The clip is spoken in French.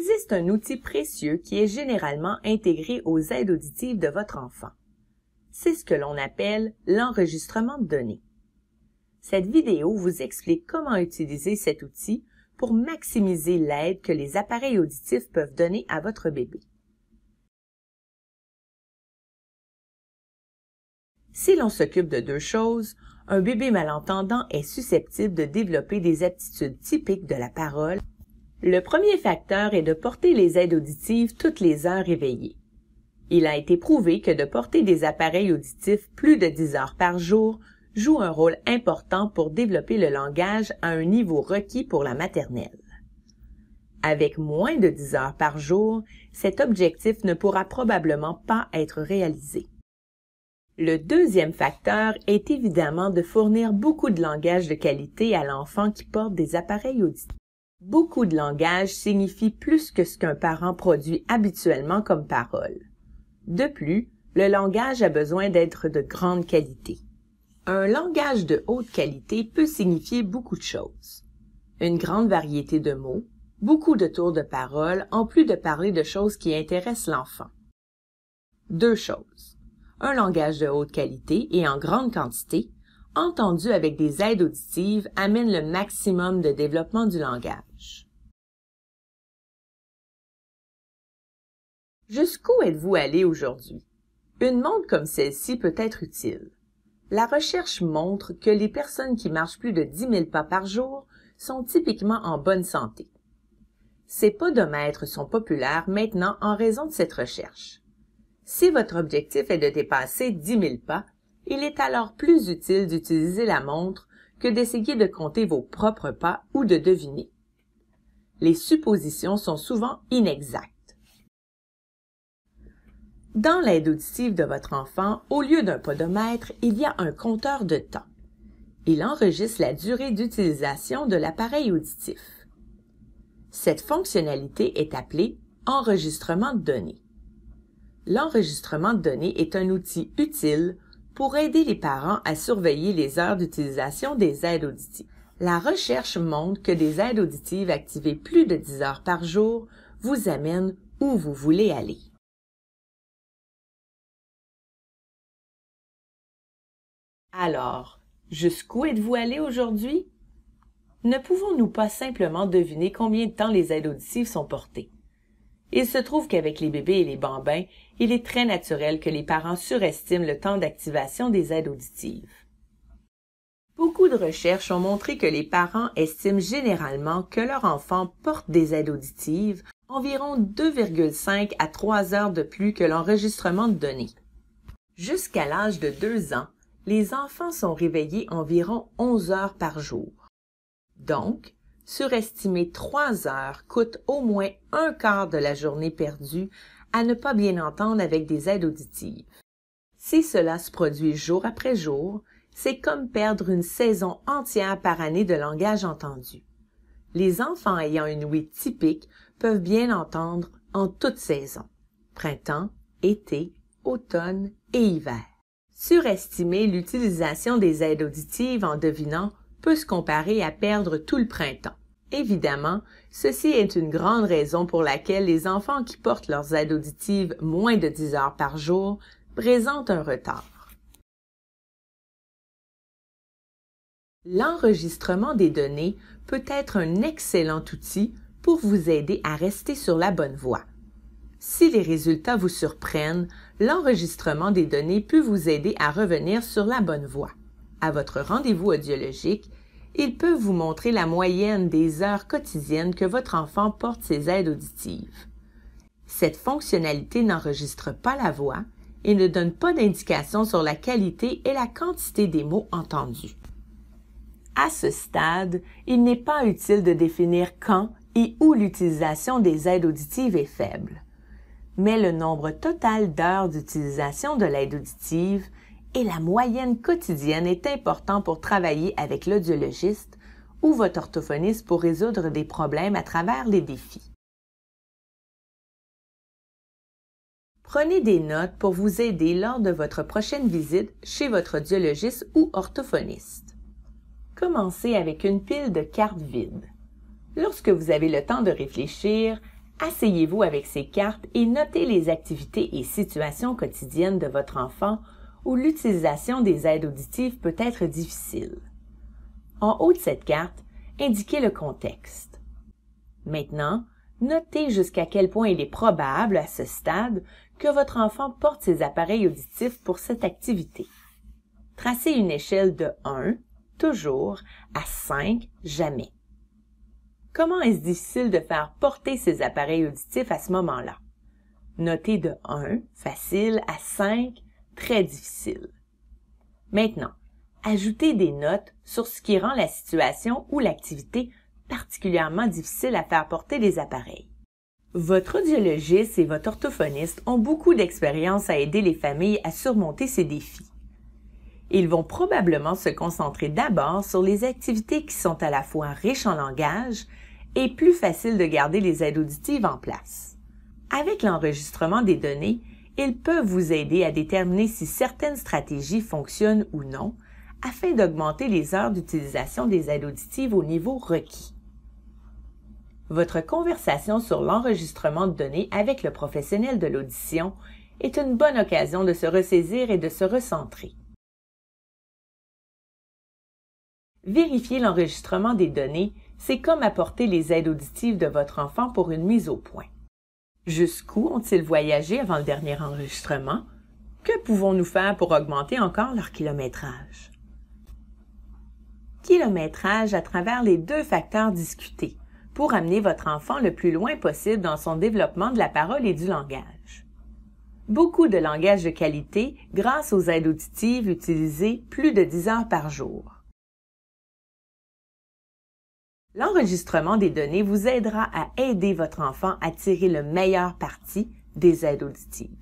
existe un outil précieux qui est généralement intégré aux aides auditives de votre enfant. C'est ce que l'on appelle l'enregistrement de données. Cette vidéo vous explique comment utiliser cet outil pour maximiser l'aide que les appareils auditifs peuvent donner à votre bébé. Si l'on s'occupe de deux choses, un bébé malentendant est susceptible de développer des aptitudes typiques de la parole. Le premier facteur est de porter les aides auditives toutes les heures éveillées. Il a été prouvé que de porter des appareils auditifs plus de 10 heures par jour joue un rôle important pour développer le langage à un niveau requis pour la maternelle. Avec moins de 10 heures par jour, cet objectif ne pourra probablement pas être réalisé. Le deuxième facteur est évidemment de fournir beaucoup de langage de qualité à l'enfant qui porte des appareils auditifs. Beaucoup de langage signifie plus que ce qu'un parent produit habituellement comme parole. De plus, le langage a besoin d'être de grande qualité. Un langage de haute qualité peut signifier beaucoup de choses. Une grande variété de mots, beaucoup de tours de parole, en plus de parler de choses qui intéressent l'enfant. Deux choses. Un langage de haute qualité et en grande quantité, entendu avec des aides auditives, amène le maximum de développement du langage. Jusqu'où êtes-vous allé aujourd'hui? Une montre comme celle-ci peut être utile. La recherche montre que les personnes qui marchent plus de 10 000 pas par jour sont typiquement en bonne santé. Ces podomètres sont populaires maintenant en raison de cette recherche. Si votre objectif est de dépasser 10 000 pas, il est alors plus utile d'utiliser la montre que d'essayer de compter vos propres pas ou de deviner. Les suppositions sont souvent inexactes. Dans l'aide auditive de votre enfant, au lieu d'un podomètre, il y a un compteur de temps. Il enregistre la durée d'utilisation de l'appareil auditif. Cette fonctionnalité est appelée enregistrement de données. L'enregistrement de données est un outil utile pour aider les parents à surveiller les heures d'utilisation des aides auditives. La recherche montre que des aides auditives activées plus de 10 heures par jour vous amènent où vous voulez aller. Alors, jusqu'où êtes-vous allé aujourd'hui? Ne pouvons-nous pas simplement deviner combien de temps les aides auditives sont portées? Il se trouve qu'avec les bébés et les bambins, il est très naturel que les parents surestiment le temps d'activation des aides auditives. Beaucoup de recherches ont montré que les parents estiment généralement que leur enfant porte des aides auditives environ 2,5 à 3 heures de plus que l'enregistrement de données. Jusqu'à l'âge de 2 ans, les enfants sont réveillés environ 11 heures par jour. Donc, surestimer 3 heures coûte au moins un quart de la journée perdue à ne pas bien entendre avec des aides auditives. Si cela se produit jour après jour, c'est comme perdre une saison entière par année de langage entendu. Les enfants ayant une ouïe typique peuvent bien entendre en toute saison, printemps, été, automne et hiver. Surestimer l'utilisation des aides auditives en devinant peut se comparer à perdre tout le printemps. Évidemment, ceci est une grande raison pour laquelle les enfants qui portent leurs aides auditives moins de 10 heures par jour présentent un retard. L'enregistrement des données peut être un excellent outil pour vous aider à rester sur la bonne voie. Si les résultats vous surprennent, l'enregistrement des données peut vous aider à revenir sur la bonne voie. À votre rendez-vous audiologique, il peut vous montrer la moyenne des heures quotidiennes que votre enfant porte ses aides auditives. Cette fonctionnalité n'enregistre pas la voix et ne donne pas d'indication sur la qualité et la quantité des mots entendus. À ce stade, il n'est pas utile de définir quand et où l'utilisation des aides auditives est faible. Mais le nombre total d'heures d'utilisation de l'aide auditive et la moyenne quotidienne est important pour travailler avec l'audiologiste ou votre orthophoniste pour résoudre des problèmes à travers les défis. Prenez des notes pour vous aider lors de votre prochaine visite chez votre audiologiste ou orthophoniste. Commencez avec une pile de cartes vides. Lorsque vous avez le temps de réfléchir, Asseyez-vous avec ces cartes et notez les activités et situations quotidiennes de votre enfant où l'utilisation des aides auditives peut être difficile. En haut de cette carte, indiquez le contexte. Maintenant, notez jusqu'à quel point il est probable, à ce stade, que votre enfant porte ses appareils auditifs pour cette activité. Tracez une échelle de 1, toujours, à 5, jamais. Comment est-ce difficile de faire porter ses appareils auditifs à ce moment-là? Notez de 1, facile, à 5, très difficile. Maintenant, ajoutez des notes sur ce qui rend la situation ou l'activité particulièrement difficile à faire porter les appareils. Votre audiologiste et votre orthophoniste ont beaucoup d'expérience à aider les familles à surmonter ces défis. Ils vont probablement se concentrer d'abord sur les activités qui sont à la fois riches en langage et plus faciles de garder les aides auditives en place. Avec l'enregistrement des données, ils peuvent vous aider à déterminer si certaines stratégies fonctionnent ou non, afin d'augmenter les heures d'utilisation des aides auditives au niveau requis. Votre conversation sur l'enregistrement de données avec le professionnel de l'audition est une bonne occasion de se ressaisir et de se recentrer. Vérifier l'enregistrement des données, c'est comme apporter les aides auditives de votre enfant pour une mise au point. Jusqu'où ont-ils voyagé avant le dernier enregistrement? Que pouvons-nous faire pour augmenter encore leur kilométrage? Kilométrage à travers les 2 facteurs discutés pour amener votre enfant le plus loin possible dans son développement de la parole et du langage. Beaucoup de langage de qualité grâce aux aides auditives utilisées plus de 10 heures par jour. L'enregistrement des données vous aidera à aider votre enfant à tirer le meilleur parti des aides auditives.